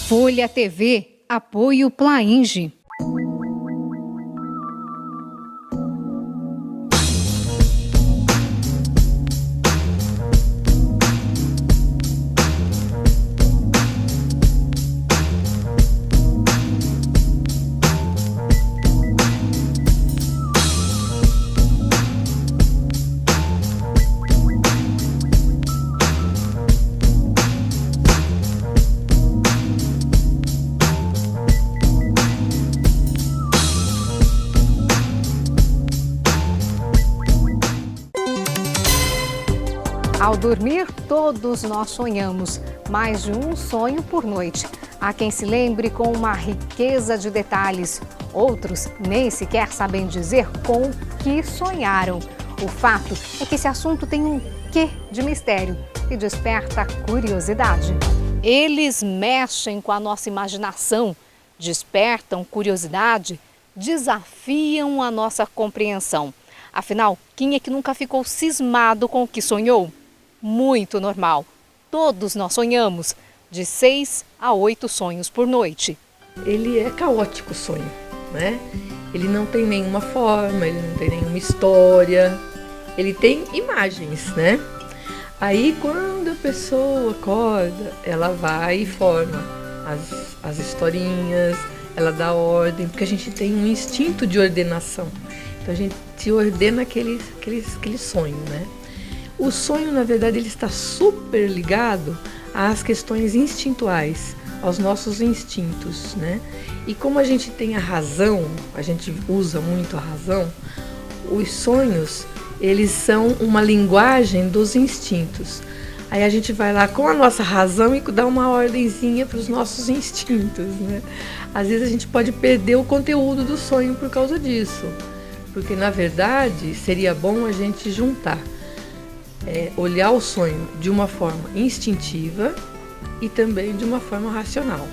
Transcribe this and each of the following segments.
Folha TV, apoio Plainge. Ao dormir, todos nós sonhamos, mais de um sonho por noite. Há quem se lembre com uma riqueza de detalhes. Outros nem sequer sabem dizer com o que sonharam. O fato é que esse assunto tem um quê de mistério e desperta curiosidade. Eles mexem com a nossa imaginação, despertam curiosidade, desafiam a nossa compreensão. Afinal, quem é que nunca ficou cismado com o que sonhou? Muito normal. Todos nós sonhamos, de 6 a 8 sonhos por noite. Ele é caótico o sonho, né? Ele não tem nenhuma forma, ele não tem nenhuma história, ele tem imagens, né? Aí quando a pessoa acorda, ela vai e forma as historinhas, ela dá ordem, porque a gente tem um instinto de ordenação. Então a gente ordena aquele sonho, né? O sonho, na verdade, ele está super ligado às questões instintuais, aos nossos instintos, né? E como a gente tem a razão, a gente usa muito a razão, os sonhos, eles são uma linguagem dos instintos. Aí a gente vai lá com a nossa razão e dá uma ordenzinha para os nossos instintos, né? Às vezes a gente pode perder o conteúdo do sonho por causa disso, porque, na verdade, seria bom a gente juntar. Olhar o sonho de uma forma instintiva e também de uma forma racional.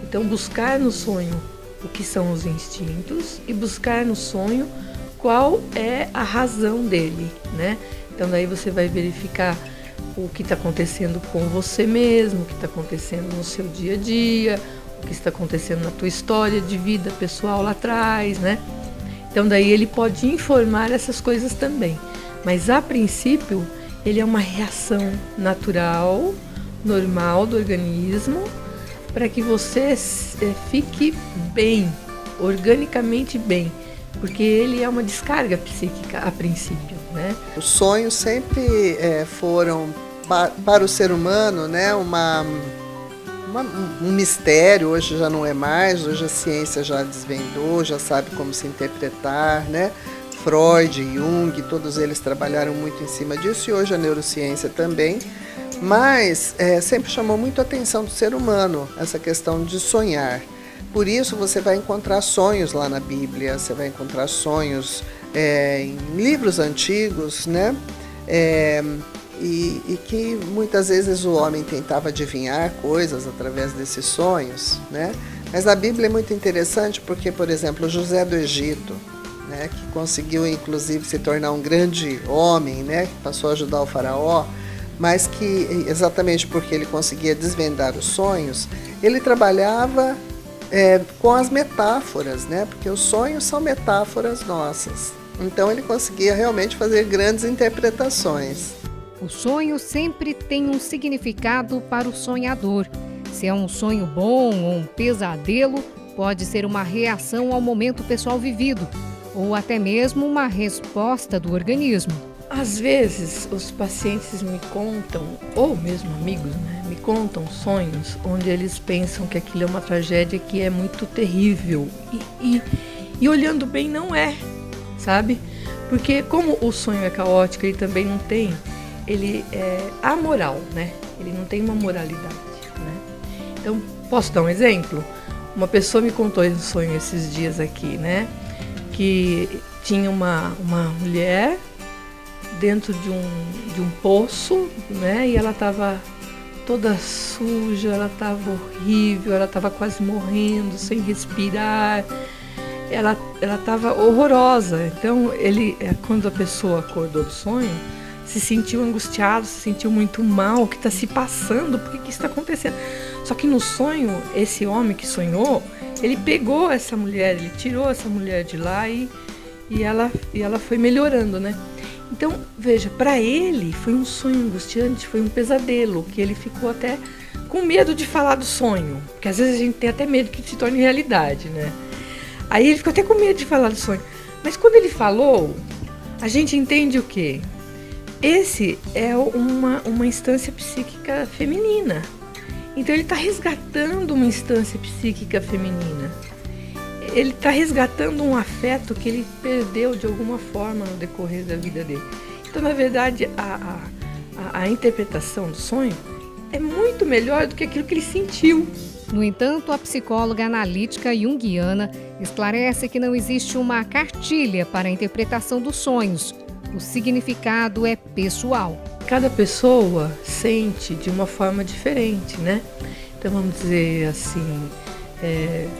Então, buscar no sonho o que são os instintos e buscar no sonho qual é a razão dele, né? Então, daí você vai verificar o que está acontecendo com você mesmo, o que está acontecendo no seu dia a dia, o que está acontecendo na tua história de vida pessoal lá atrás, né? Então, daí ele pode informar essas coisas também. Mas, a princípio, ele é uma reação natural, normal do organismo, para que você fique bem, organicamente bem, porque ele é uma descarga psíquica, a princípio, né? Os sonhos sempre foram, para o ser humano, né, um mistério. Hoje já não é mais, hoje a ciência já desvendou, já sabe como se interpretar, né? Freud, Jung, todos eles trabalharam muito em cima disso e hoje a neurociência também, mas sempre chamou muito a atenção do ser humano essa questão de sonhar. Por isso você vai encontrar sonhos lá na Bíblia, você vai encontrar sonhos em livros antigos, né? E que muitas vezes o homem tentava adivinhar coisas através desses sonhos, né? Mas na Bíblia é muito interessante porque, por exemplo, José do Egito, né, que conseguiu inclusive se tornar um grande homem, né, que passou a ajudar o faraó, mas que exatamente porque ele conseguia desvendar os sonhos, ele trabalhava com as metáforas, né, porque os sonhos são metáforas nossas. Então ele conseguia realmente fazer grandes interpretações. O sonho sempre tem um significado para o sonhador. Se é um sonho bom ou um pesadelo, pode ser uma reação ao momento pessoal vivido, ou até mesmo uma resposta do organismo. Às vezes, os pacientes me contam, ou mesmo amigos, né, me contam sonhos onde eles pensam que aquilo é uma tragédia que é muito terrível. E olhando bem, não é, sabe? Porque como o sonho é caótico, ele também não tem, ele é amoral, né? Ele não tem uma moralidade, né? Então, posso dar um exemplo? Uma pessoa me contou um sonho esses dias aqui, né? Que tinha uma mulher dentro de um poço, né? E ela estava toda suja, ela estava horrível, ela estava quase morrendo, sem respirar. Ela estava horrorosa. Então, quando a pessoa acordou do sonho, se sentiu angustiado, se sentiu muito mal, o que está se passando, por que está acontecendo? Só que no sonho, esse homem que sonhou, ele pegou essa mulher, ele tirou essa mulher de lá e ela foi melhorando, né? Então, veja, para ele foi um sonho angustiante, foi um pesadelo, que ele ficou até com medo de falar do sonho, porque às vezes a gente tem até medo que se torne realidade, né? Aí ele ficou até com medo de falar do sonho. Mas quando ele falou, a gente entende o quê? Esse é uma instância psíquica feminina. Então ele está resgatando uma instância psíquica feminina. Ele está resgatando um afeto que ele perdeu de alguma forma no decorrer da vida dele. Então, na verdade, a interpretação do sonho é muito melhor do que aquilo que ele sentiu. No entanto, a psicóloga analítica junguiana esclarece que não existe uma cartilha para a interpretação dos sonhos. O significado é pessoal. Cada pessoa sente de uma forma diferente, né? Então, vamos dizer assim,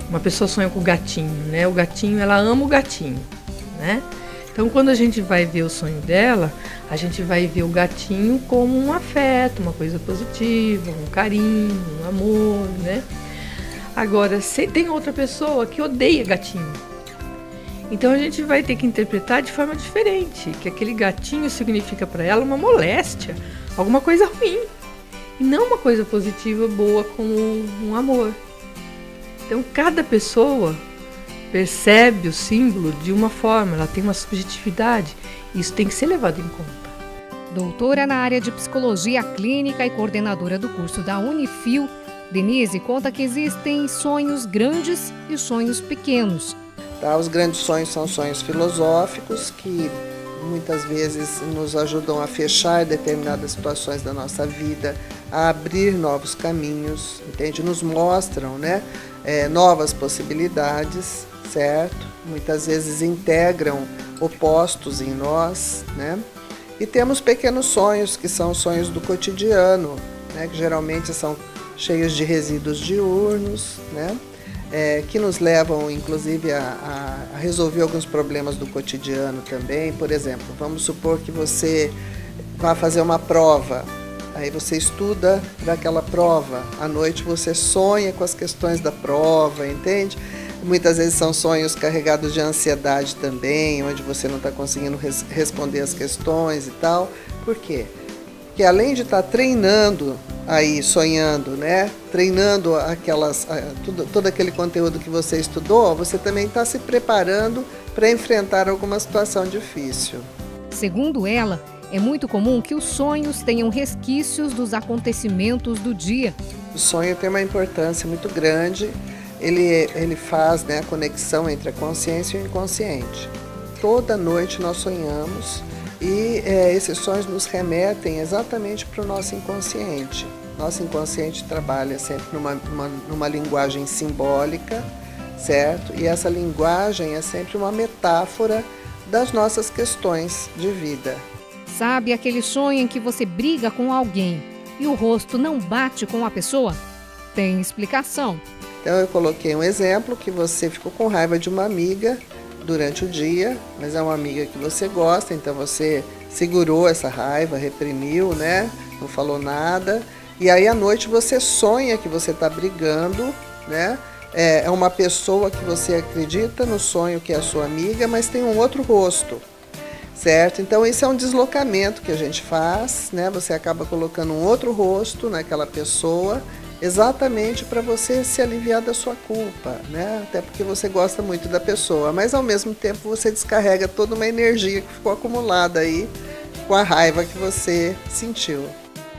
uma pessoa sonha com o gatinho, né? O gatinho, ela ama o gatinho, né? Então, quando a gente vai ver o sonho dela, a gente vai ver o gatinho como um afeto, uma coisa positiva, um carinho, um amor, né? Agora, se tem outra pessoa que odeia gatinho, então a gente vai ter que interpretar de forma diferente, que aquele gatinho significa para ela uma moléstia, alguma coisa ruim, e não uma coisa positiva, boa, como um amor. Então, cada pessoa percebe o símbolo de uma forma, ela tem uma subjetividade, e isso tem que ser levado em conta. Doutora na área de psicologia clínica e coordenadora do curso da Unifil, Denise conta que existem sonhos grandes e sonhos pequenos. Tá? Os grandes sonhos são sonhos filosóficos que muitas vezes nos ajudam a fechar determinadas situações da nossa vida, a abrir novos caminhos, entende? Nos mostram, né, novas possibilidades, certo? Muitas vezes integram opostos em nós, né? E temos pequenos sonhos, que são sonhos do cotidiano, né, que geralmente são cheios de resíduos diurnos, né? Que nos levam, inclusive, a resolver alguns problemas do cotidiano também. Por exemplo, vamos supor que você vai fazer uma prova, aí você estuda para aquela prova, à noite você sonha com as questões da prova, entende? Muitas vezes são sonhos carregados de ansiedade também, onde você não está conseguindo responder as questões e tal. Por quê? Porque além de estar treinando aí, sonhando, né? Treinando todo aquele conteúdo que você estudou, você também está se preparando para enfrentar alguma situação difícil. Segundo ela, é muito comum que os sonhos tenham resquícios dos acontecimentos do dia. O sonho tem uma importância muito grande. Ele faz, né, a conexão entre a consciência e o inconsciente. Toda noite nós sonhamos e esses sonhos nos remetem exatamente para o nosso inconsciente. Nosso inconsciente trabalha sempre numa linguagem simbólica, certo? E essa linguagem é sempre uma metáfora das nossas questões de vida. Sabe aquele sonho em que você briga com alguém e o rosto não bate com a pessoa? Tem explicação. Então eu coloquei um exemplo que você ficou com raiva de uma amiga durante o dia, mas é uma amiga que você gosta, então você segurou essa raiva, reprimiu, né? Não falou nada. E aí à noite você sonha que você está brigando, né? É uma pessoa que você acredita no sonho que é a sua amiga, mas tem um outro rosto, certo? Então isso é um deslocamento que a gente faz, né? Você acaba colocando um outro rosto naquela pessoa, exatamente para você se aliviar da sua culpa, né? Até porque você gosta muito da pessoa, mas ao mesmo tempo você descarrega toda uma energia que ficou acumulada aí com a raiva que você sentiu.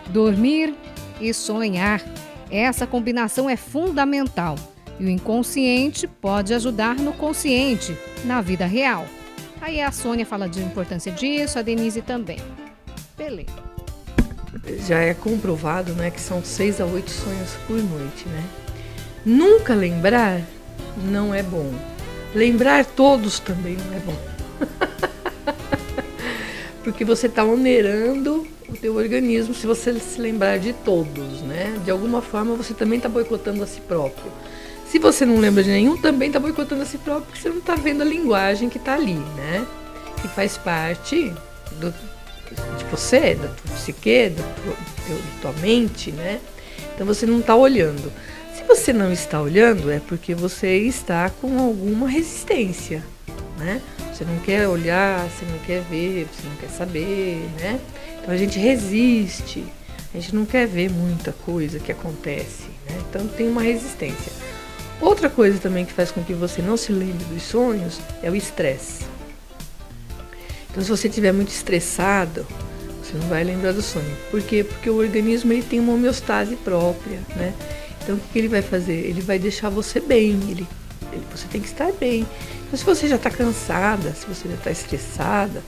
Dormir e sonhar. Essa combinação é fundamental e o inconsciente pode ajudar no consciente, na vida real. Aí a Sônia fala de importância disso, a Denise também. Beleza. Já é comprovado, né, que são 6 a 8 sonhos por noite, né? Nunca lembrar não é bom. Lembrar todos também não é bom. Porque você está onerando o teu organismo se você se lembrar de todos, né? De alguma forma você também está boicotando a si próprio. Se você não lembra de nenhum, também está boicotando a si próprio, porque você não está vendo a linguagem que está ali, né? Que faz parte de você, da tua psique, da tua mente, né? Então você não está olhando. Se você não está olhando, é porque você está com alguma resistência, né? Você não quer olhar, você não quer ver, você não quer saber, né? Então a gente resiste, a gente não quer ver muita coisa que acontece, né? Então tem uma resistência. Outra coisa também que faz com que você não se lembre dos sonhos é o estresse. Então se você estiver muito estressado, você não vai lembrar do sonho. Por quê? Porque o organismo ele tem uma homeostase própria, né? Então o que ele vai fazer? Ele vai deixar você bem, você tem que estar bem. Então se você já está cansada, se você já está estressada,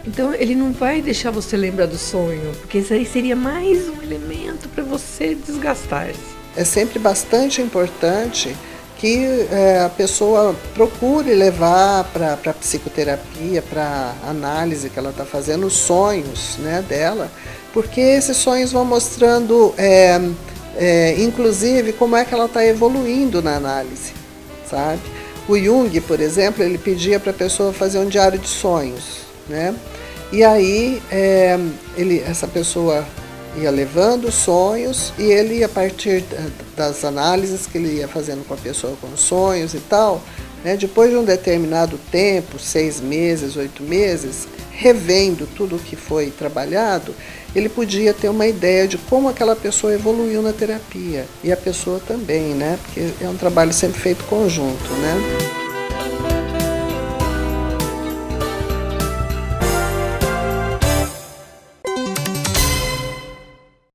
então ele não vai deixar você lembrar do sonho, porque isso aí seria mais um elemento para você desgastar-se. É sempre bastante importante que a pessoa procure levar para a psicoterapia, para a análise que ela está fazendo, os sonhos, né, dela, porque esses sonhos vão mostrando, inclusive, como é que ela está evoluindo na análise, sabe? O Jung, por exemplo, ele pedia para a pessoa fazer um diário de sonhos, né? E aí essa pessoa ia levando os sonhos e ele, a partir das análises que ele ia fazendo com a pessoa com os sonhos e tal, né, depois de um determinado tempo, 6 meses, 8 meses, revendo tudo o que foi trabalhado, ele podia ter uma ideia de como aquela pessoa evoluiu na terapia. E a pessoa também, né? Porque é um trabalho sempre feito conjunto, né?